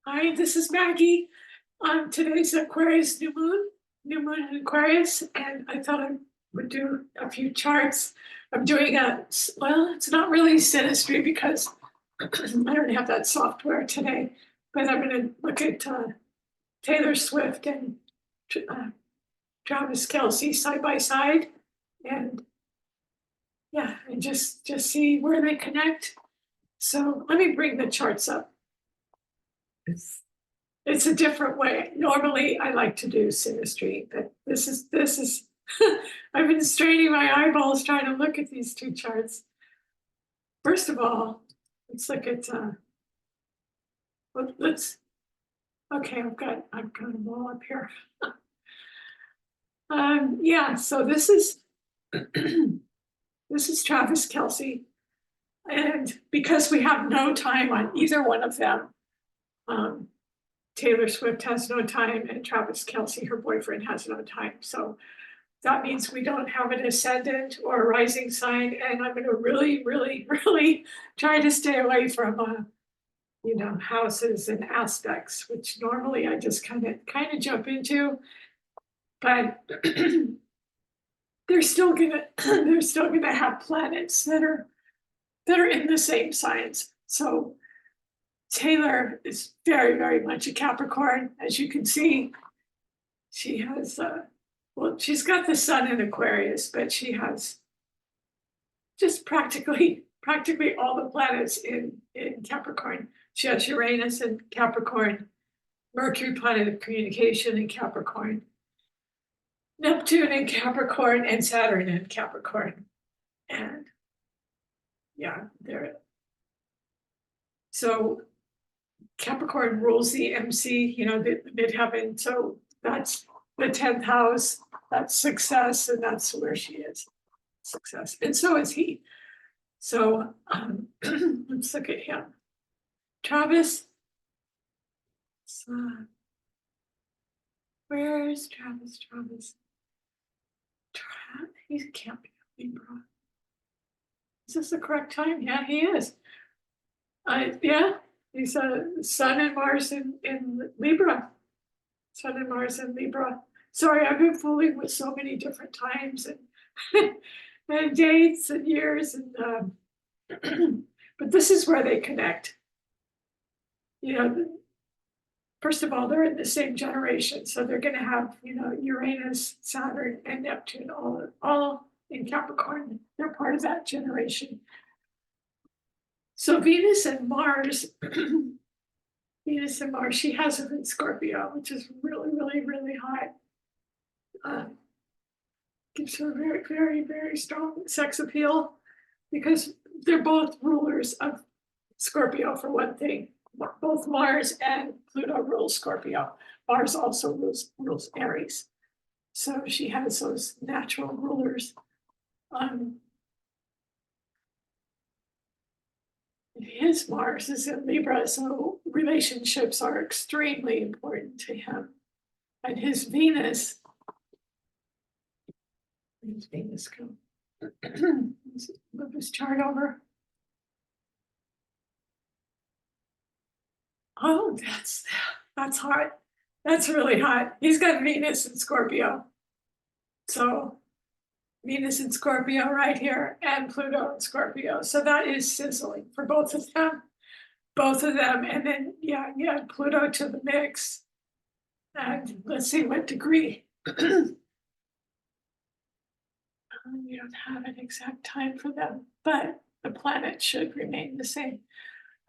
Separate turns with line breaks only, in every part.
Hi, this is Maggie. Today's Aquarius new moon in Aquarius, and I thought I would do a few charts. I'm doing well, it's not really synastry because I don't have that software today, but I'm going to look at Taylor Swift and uh, Travis Kelce side by side, and yeah, and just see where they connect. So let me bring the charts up. It's a different way. Normally, I like to do synastry, but this is. I've been straining my eyeballs trying to look at these two charts. First of all, let's look at. Let's. Okay, I've got them all up here. Yeah. So this is this is Travis Kelce, and because we have no time on either one of them, um, Taylor Swift has no time, and Travis Kelce, her boyfriend, has no time. So that means we don't have an ascendant or a rising sign, and I'm going to really, really, really try to stay away from, houses and aspects, which normally I just kind of jump into, but they're still gonna they're still gonna have planets that are in the same signs. So Taylor is very, very much a Capricorn, as you can see. She has well, she's got the sun in Aquarius, but she has just practically all the planets in Capricorn. She has Uranus in Capricorn, Mercury, planet of communication, in Capricorn, Neptune in Capricorn, and Saturn in Capricorn. And yeah, there. So Capricorn rules the MC, the midheaven. So that's the 10th house. That's success, and that's where she is. Success, and so is he. So let's look at him. Travis, where's Travis? He can't be a Libra. Is this the correct time? Yeah, he is. Yeah, he's a Sun and Mars in Libra. Sun and Mars in Libra. Sorry, I've been fooling with so many different times and and dates and years but this is where they connect. You know, first of all, they're in the same generation, so they're going to have Uranus, Saturn, and Neptune all in Capricorn. They're part of that generation. So Venus and Mars, Venus and Mars, she has it in Scorpio, which is really, really, really hot. Gives her a very, very, very strong sex appeal because they're both rulers of Scorpio, for one thing. Both Mars and Pluto rule Scorpio. Mars also rules Aries. So she has those natural rulers. His Mars is in Libra, so relationships are extremely important to him. And his Venus go. Move his chart over. Oh, that's hot. That's really hot. He's got Venus in Scorpio. So Venus in Scorpio right here, and Pluto in Scorpio. So that is sizzling for both of them. Both of them. And then yeah, Pluto to the mix. And let's see what degree. We don't have an exact time for them, but the planet should remain the same.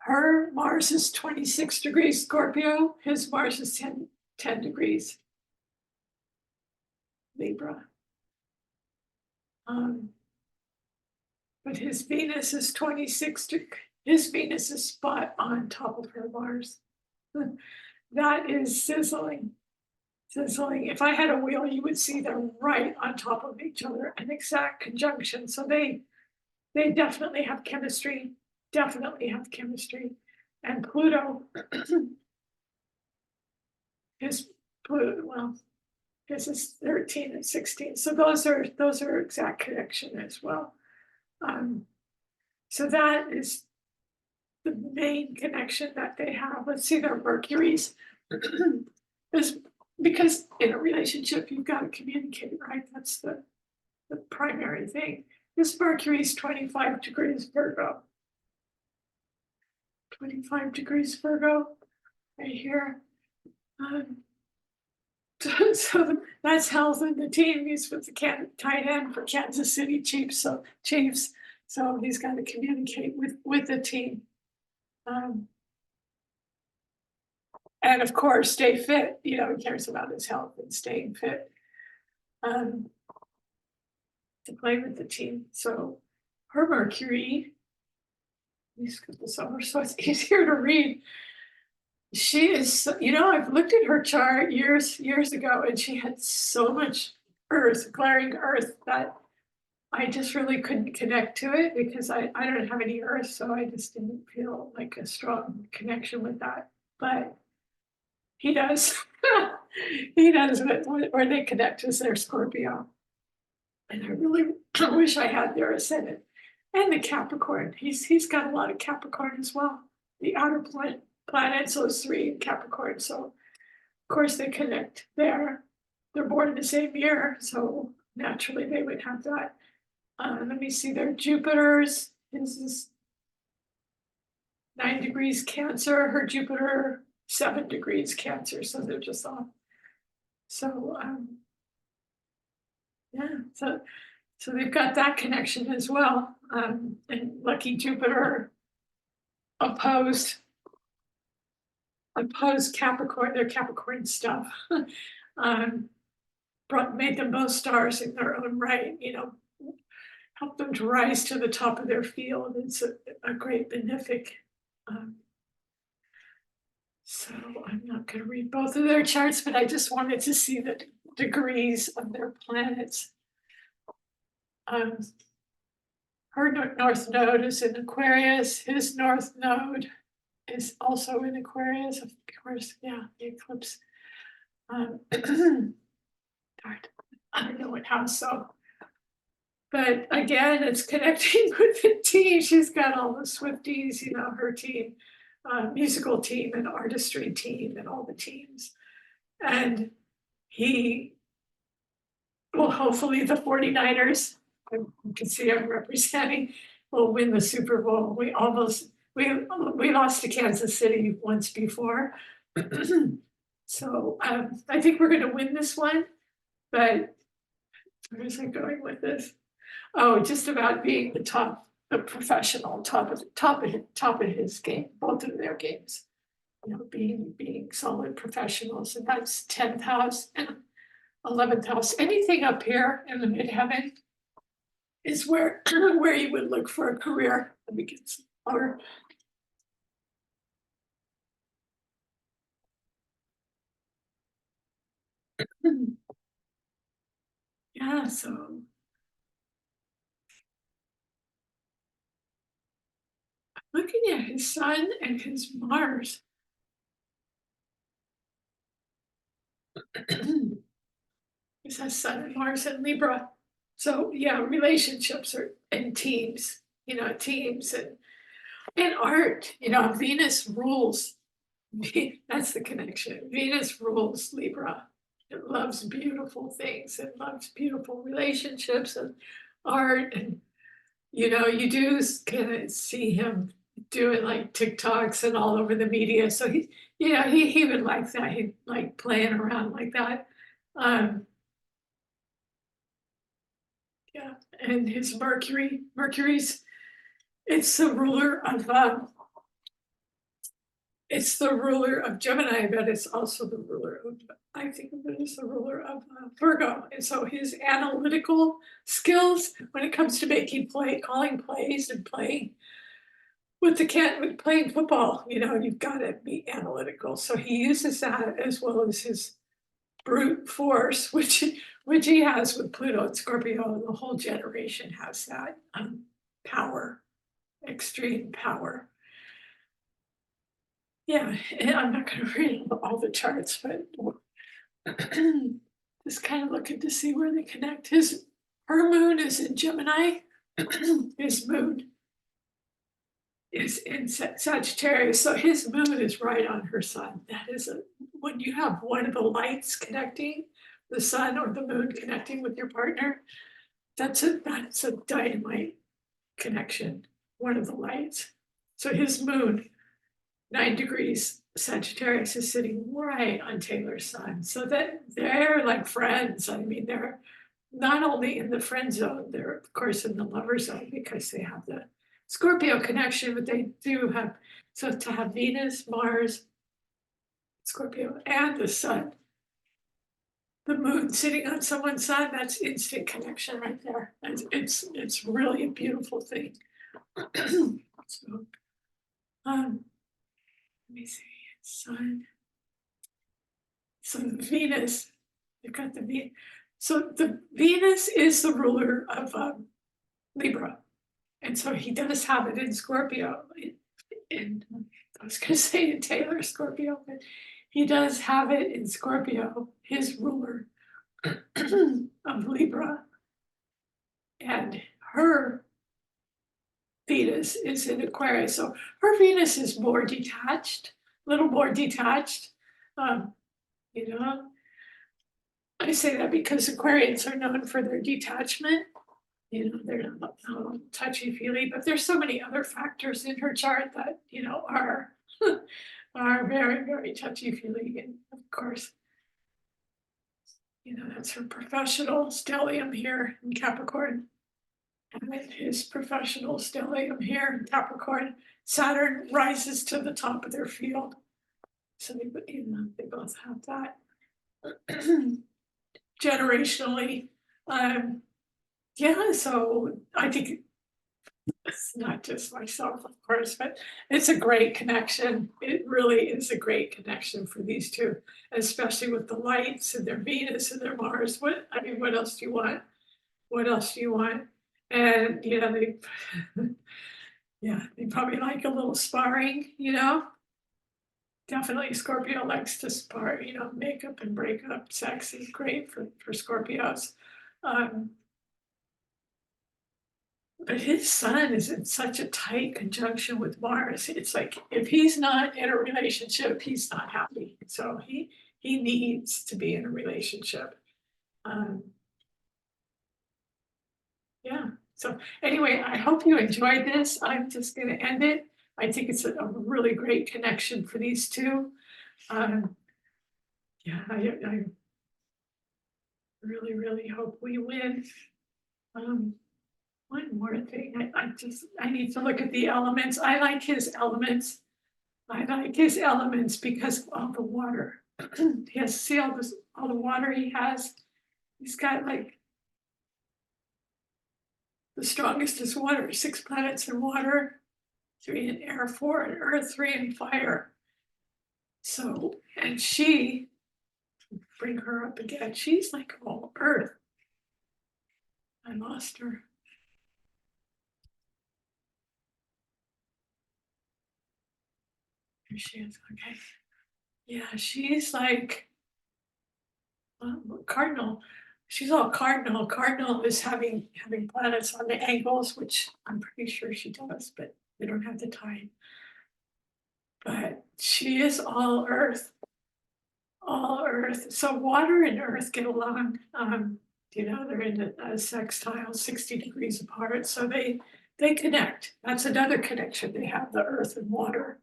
Her Mars is 26 degrees Scorpio. His Mars is 10 degrees Libra. But his Venus is 26 his Venus is spot on top of her Mars. That is sizzling. Sizzling. If I had a wheel, you would see them right on top of each other, an exact conjunction. So they definitely have chemistry, definitely have chemistry. And Pluto, his Pluto, well, his is 13 and 16. So those are exact connection as well. So that is the main connection that they have. Let's see their Mercuries. is because in a relationship you've got to communicate, right? That's the primary thing. This Mercury is 25 degrees Virgo. 25 degrees Virgo right here. Um, so that's health in the team. He's with the tight end for Kansas City Chiefs. So he's got to communicate with the team. And of course, stay fit. He cares about his health and staying fit to play with the team. So her Mercury, let me skip this over so it's easier to read. She is, I've looked at her chart years ago, and she had so much glaring earth, that I just really couldn't connect to it because I don't have any earth, so I just didn't feel like a strong connection with that. But he does. He does, where they connect is their Scorpio. And I really wish I had their ascendant. And the Capricorn. He's got a lot of Capricorn as well. The outer planets, those three in Capricorn. So of course they connect there. They're born in the same year, so naturally they would have that. Let me see their Jupiters. His is 9 degrees Cancer. Her Jupiter 7 degrees Cancer. So they're just off. So yeah. So they've got that connection as well. And lucky Jupiter opposed Capricorn, their Capricorn stuff. Made them both stars in their own right, helped them to rise to the top of their field. It's a great benefic. So I'm not going to read both of their charts, but I just wanted to see the degrees of their planets. Her north node is in Aquarius. His north node is also in Aquarius, of course. Yeah, the eclipse. Darn, I don't know what house, so. But again, it's connecting with the team. She's got all the Swifties, her team, musical team and artistry team and all the teams. And hopefully the 49ers, you can see I'm representing, will win the Super Bowl. We lost to Kansas City once before. So I think we're going to win this one, but where is I going with this? Oh, just about being the professional, top of his game, both of their games. Being solid professionals, and that's 10th house and 11th house. Anything up here in the midheaven is where you would look for a career. Let me get some water. Yeah, so looking at his sun and his Mars. It says Sun and Mars and Libra. So yeah, relationships and teams, teams and art, Venus rules. That's the connection. Venus rules Libra. It loves beautiful things. It loves beautiful relationships and art. And, you do kind of see him doing like TikToks and all over the media. So he would like that. He'd like playing around like that. Yeah, and his Mercury's, it's the ruler of Gemini, but it's also the ruler of, I think of it as the ruler of Virgo. And so his analytical skills when it comes to calling plays and playing with playing football, you've got to be analytical. So he uses that as well as his brute force, which he has with Pluto and Scorpio. The whole generation has that power, extreme power. Yeah, and I'm not going to read all the charts, but just kind of looking to see where they connect. Her moon is in Gemini. His moon is in Sagittarius, so his moon is right on her sun. That is when you have one of the lights connecting, the sun or the moon connecting with your partner, that's a dynamite connection, one of the lights. So his moon, 9 degrees Sagittarius, is sitting right on Taylor's sun. So that they're like friends. I mean, they're not only in the friend zone, they're of course in the lover zone because they have the Scorpio connection, but they do have, so to have Venus, Mars, Scorpio, and the sun, the moon sitting on someone's sun, that's instant connection right there. It's really a beautiful thing. So, let me see, sun. So Venus, you've got the Venus. So the Venus is the ruler of Libra. And so he does have it in Scorpio. And I was going to say in Taylor Scorpio, but he does have it in Scorpio, his ruler of Libra. And her Venus is in Aquarius. So her Venus is more detached, a little more detached. You know, I say that because Aquarians are known for their detachment. You know, they're not touchy-feely, but there's so many other factors in her chart that, you know, are are very, very touchy-feely. And of course, you know, that's her professional stellium here in Capricorn. And with his professional stellium here in Capricorn, Saturn rises to the top of their field. So they, you know, they both have that. Generationally, yeah, so I think it's not just myself, of course, but it's a great connection. It really is a great connection for these two, especially with the lights and their Venus and their Mars. What, I mean, what else do you want? What else do you want? And you know, they yeah, they probably like a little sparring, you know. Definitely Scorpio likes to spar, you know, makeup and breakup. Sex is great for Scorpios. Um, But his sun is in such a tight conjunction with Mars. It's like if he's not in a relationship, he's not happy. So he needs to be in a relationship. Um, yeah. So anyway, I hope you enjoyed this. I'm just going to end it. I think it's a really great connection for these two. Yeah, I really, really hope we win. One more thing, I need to look at the elements. I like his elements. I like his elements because of all the water. He has, see all the water he has. He's got like the strongest is water, 6 planets in water, 3 in air, 4 in earth, 3 in fire. So, and she, bring her up again, she's like all earth. I lost her. Here she is, okay. Yeah, she's like, cardinal. She's all cardinal. Cardinal is having planets on the angles, which I'm pretty sure she does, but we don't have the time. But she is all earth, all earth. So water and earth get along. You know, they're in a sextile, 60 degrees apart. So they connect. That's another connection. They have the earth and water.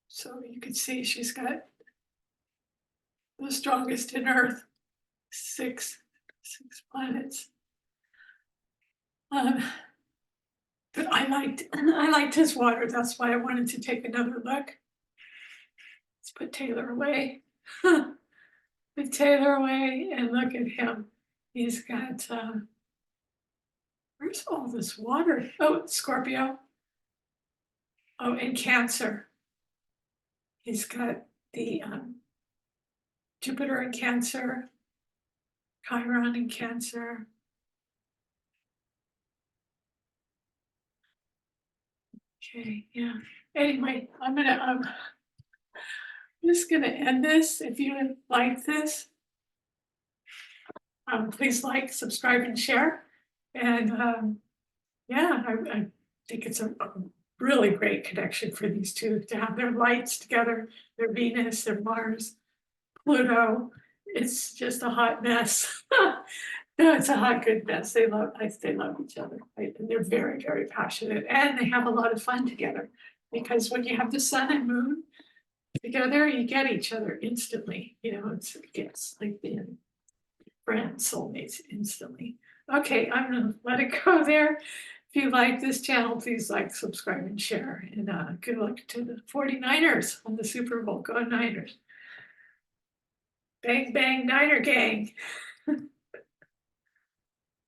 So you can see she's got the strongest in earth, six planets. But I liked his water. That's why I wanted to take another look. Let's put Taylor away. Put Taylor away and look at him. He's got where's all this water? Oh, Scorpio. Oh, and Cancer. He's got the Jupiter in Cancer, Chiron in Cancer. Okay, yeah. Anyway, I'm just gonna end this. If you like this, please like, subscribe, and share. And Yeah, I think it's a really great connection for these two to have their lights together, their Venus, their Mars, Pluto. It's just a hot mess. No, it's a hot, good mess. They love each other, right? And they're very, very passionate, and they have a lot of fun together. Because when you have the sun and moon together, you get each other instantly. You know, it's like being friends, soulmates instantly. Okay, I'm gonna let it go there. If you like this channel, please like, subscribe, and share. And good luck to the 49ers on the Super Bowl. Go Niners. Bang, bang, Niner gang.